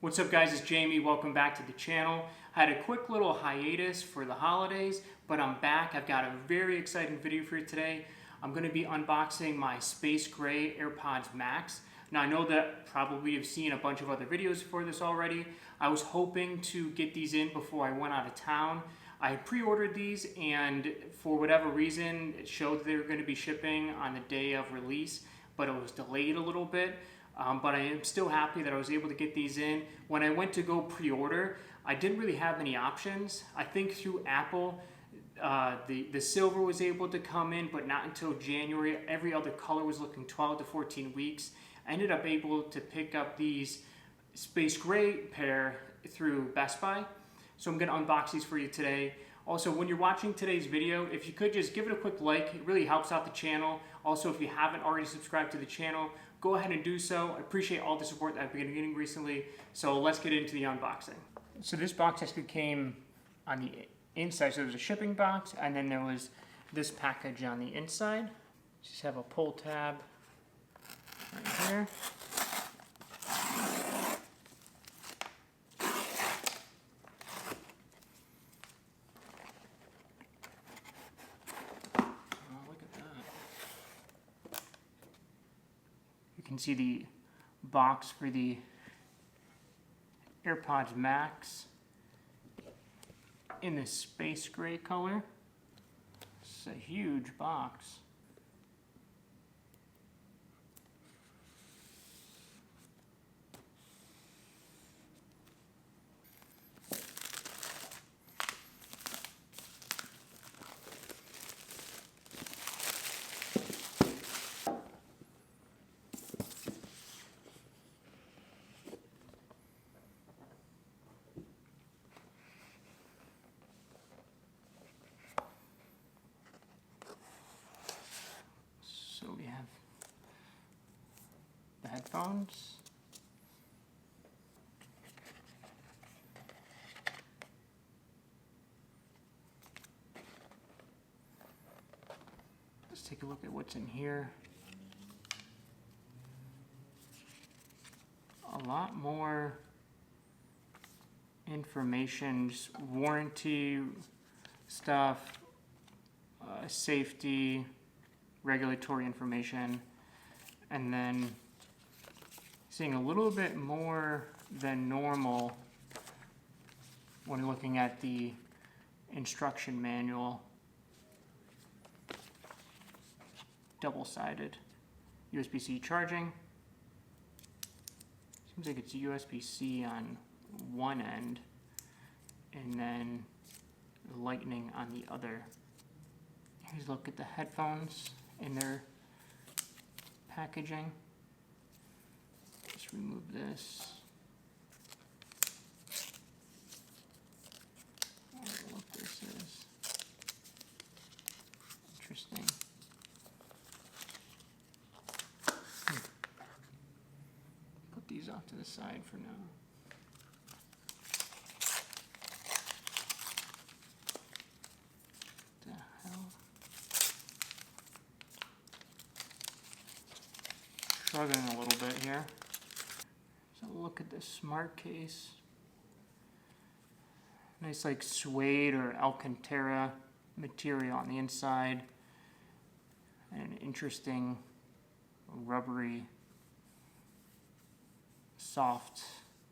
What's up guys, it's Jamey. Welcome back to the channel. I had a quick little hiatus for the holidays, but I'm back. I've got a very exciting video for you today. I'm going to be unboxing my space gray AirPods Max. Now I know that probably you've seen a bunch of other videos for this already. I was hoping to get these in before I went out of town. I pre-ordered these and for whatever reason it showed they were going to be shipping on the day of release, but it was delayed a little bit. But I am still happy that I was able to get these in. When I went to go pre-order, I didn't really have any options. I think through Apple, the silver was able to come in, but not until January. Every other color was looking 12 to 14 weeks. I ended up able to pick up these space gray pair through Best Buy. So I'm gonna unbox these for you today. Also, when you're watching today's video, if you could just give it a quick like, it really helps out the channel. Also, if you haven't already subscribed to the channel, go ahead and do so. I appreciate all the support that I've been getting recently. So let's get into the unboxing. So this box actually came on the inside. So there was a shipping box, and then there was this package on the inside. Just have a pull tab right here. You can see the box for the AirPods Max in this space gray color. It's a huge box. So we have the headphones. Let's take a look at what's in here. A lot more information, just warranty stuff, safety, regulatory information, and then seeing a little bit more than normal when looking at the instruction manual. Double-sided USB-C charging. Seems like it's USB-C on one end and then lightning on the other. Here's a look at the headphones in their packaging. Just remove this. I don't know what this is. Interesting. Put these off to the side for now. What the hell? Struggling a little bit here. So look at this smart case. Nice like suede or Alcantara material on the inside. And an interesting rubbery soft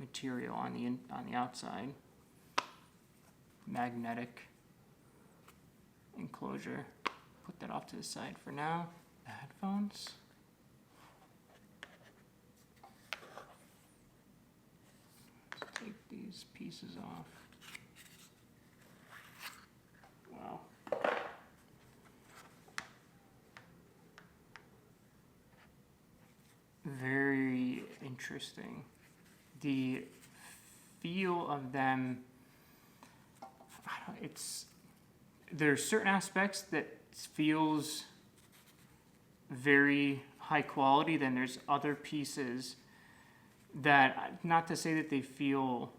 material on the outside. Magnetic enclosure. Put that off to the side for now. The headphones. Take these pieces off. Wow. Very interesting. The feel of them, there's certain aspects that feels very high quality, then there's other pieces that, not to say that they feel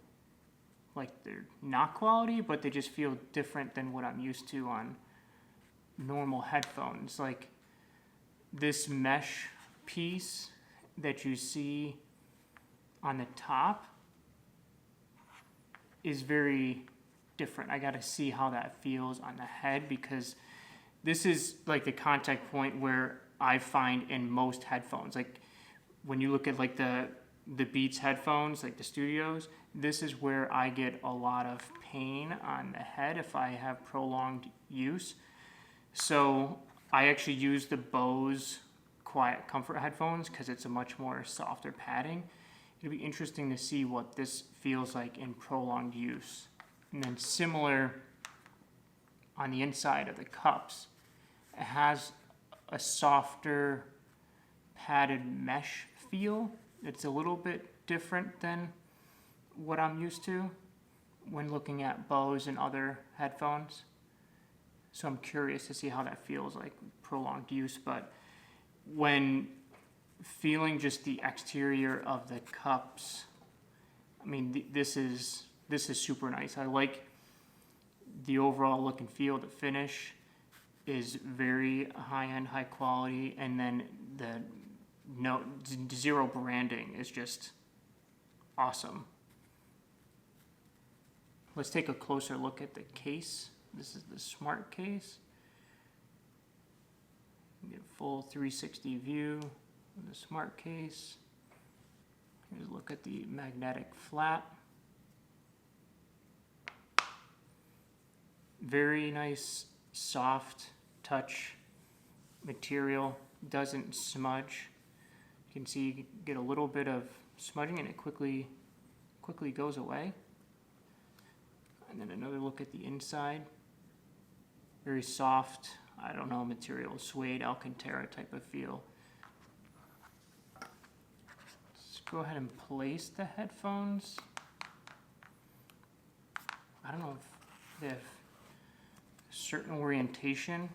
like they're not quality, but they just feel different than what I'm used to on normal headphones. Like this mesh piece that you see on the top is very different. I gotta see how that feels on the head, because this is like the contact point where I find in most headphones. Like when you look at like the Beats headphones, like the Studios, this is where I get a lot of pain on the head if I have prolonged use. So I actually use the Bose Quiet Comfort headphones because it's a much more softer padding. It'll be interesting to see what this feels like in prolonged use. And then similar on the inside of the cups, it has a softer padded mesh feel. It's a little bit different than what I'm used to when looking at Bose and other headphones. So I'm curious to see how that feels like prolonged use. But when feeling just the exterior of the cups, I mean, this is super nice. I like the overall look and feel. The finish is very high-end, high quality, and then the zero branding is just awesome. Let's take a closer look at the case. This is the smart case. You get a full 360 view of the smart case. Here's a look at the magnetic flap. Very nice, soft touch material. Doesn't smudge. You can see you get a little bit of smudging and it quickly goes away. And then another look at the inside. Very soft, I don't know, material, suede, Alcantara type of feel. Let's go ahead and place the headphones. I don't know if they have a certain orientation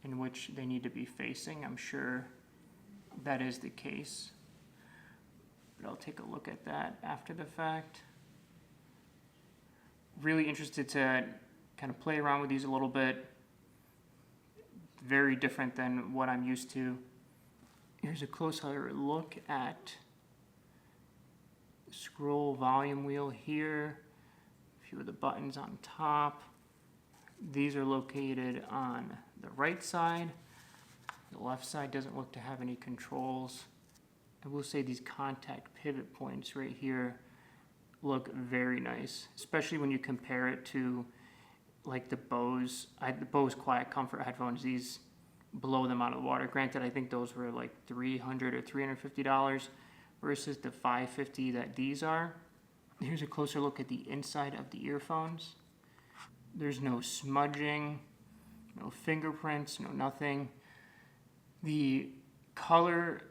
in which they need to be facing. I'm sure that is the case, but I'll take a look at that after the fact. Really interested to kind of play around with these a little bit. Very different than what I'm used to. Here's a closer look at the scroll volume wheel here. A few of the buttons on top. These are located on the right side. The left side doesn't look to have any controls. I will say these contact pivot points right here look very nice, especially when you compare it to like the Bose Quiet Comfort headphones. These blow them out of the water. Granted, I think those were like $300 or $350 versus the $550 that these are. Here's a closer look at the inside of the earphones. There's no smudging, no fingerprints, no nothing. The color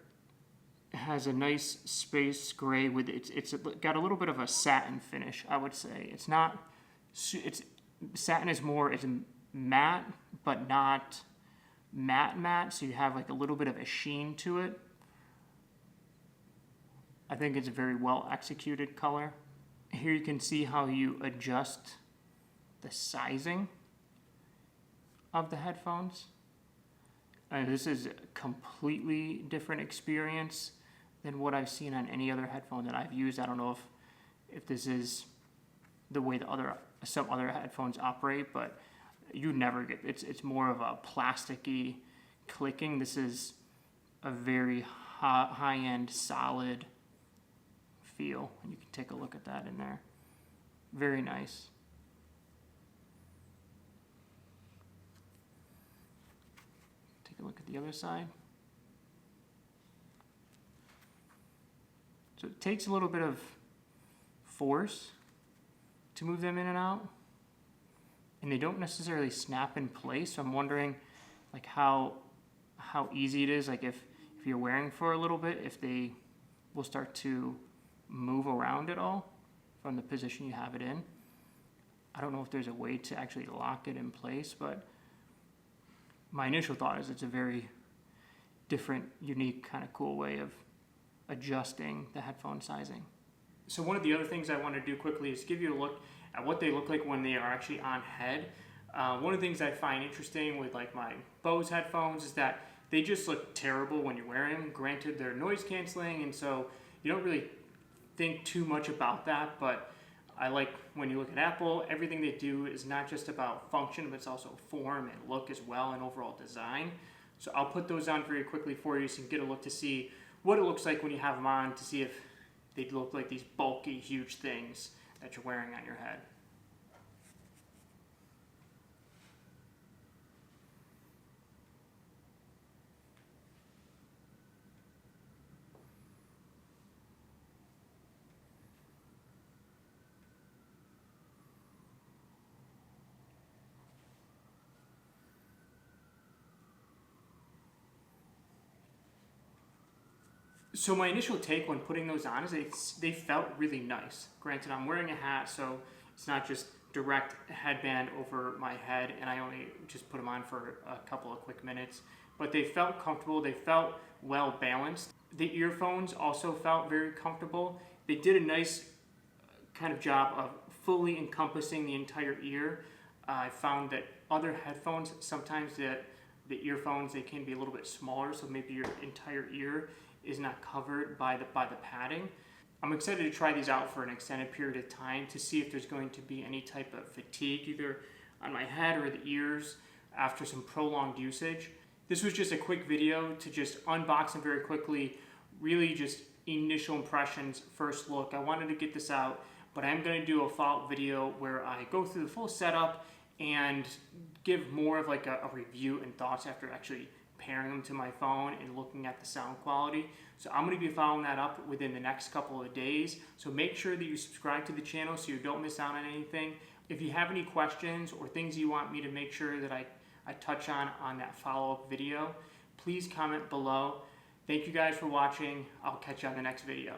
has a nice space gray with it's got a little bit of a satin finish, I would say. It's satin is more, it's matte, but not matte, so you have like a little bit of a sheen to it. I think it's a very well executed color. Here you can see how you adjust the sizing of the headphones. This is a completely different experience than what I've seen on any other headphone that I've used. I don't know if this is the way some other headphones operate, but you never get it's more of a plasticky clicking. This is a very high-end, solid feel. And you can take a look at that in there. Very nice. Take a look at the other side. So it takes a little bit of force to move them in and out, and they don't necessarily snap in place. So I'm wondering like how easy it is, like if you're wearing for a little bit, if they will start to move around at all from the position you have it in. I don't know if there's a way to actually lock it in place, but my initial thought is it's a very different, unique, kind of cool way of adjusting the headphone sizing. So one of the other things I want to do quickly is give you a look at what they look like when they are actually on head. One of the things I find interesting with like my Bose headphones is that they just look terrible when you're wearing them. Granted, they're noise canceling, and so you don't really think too much about that, but I like when you look at Apple, everything they do is not just about function, but it's also form and look as well, and overall design. So I'll put those on very quickly for you so you can get a look to see what it looks like when you have them on, to see if they look like these bulky, huge things that you're wearing on your head. So my initial take when putting those on is they felt really nice. Granted, I'm wearing a hat, so it's not just direct headband over my head, and I only just put them on for a couple of quick minutes. But they felt comfortable, they felt well balanced. The earphones also felt very comfortable. They did a nice kind of job of fully encompassing the entire ear. I found that other headphones, sometimes the earphones, they can be a little bit smaller, so maybe your entire ear is not covered by the padding. I'm excited to try these out for an extended period of time to see if there's going to be any type of fatigue either on my head or the ears after some prolonged usage. This was just a quick video to just unbox them very quickly, really just initial impressions, first look. I wanted to get this out, but I'm going to do a follow-up video where I go through the full setup and give more of like a review and thoughts after actually pairing them to my phone and looking at the sound quality. So I'm going to be following that up within the next couple of days. So make sure that you subscribe to the channel so you don't miss out on anything. If you have any questions or things you want me to make sure that I touch on that follow-up video, please comment below. Thank you guys for watching. I'll catch you on the next video.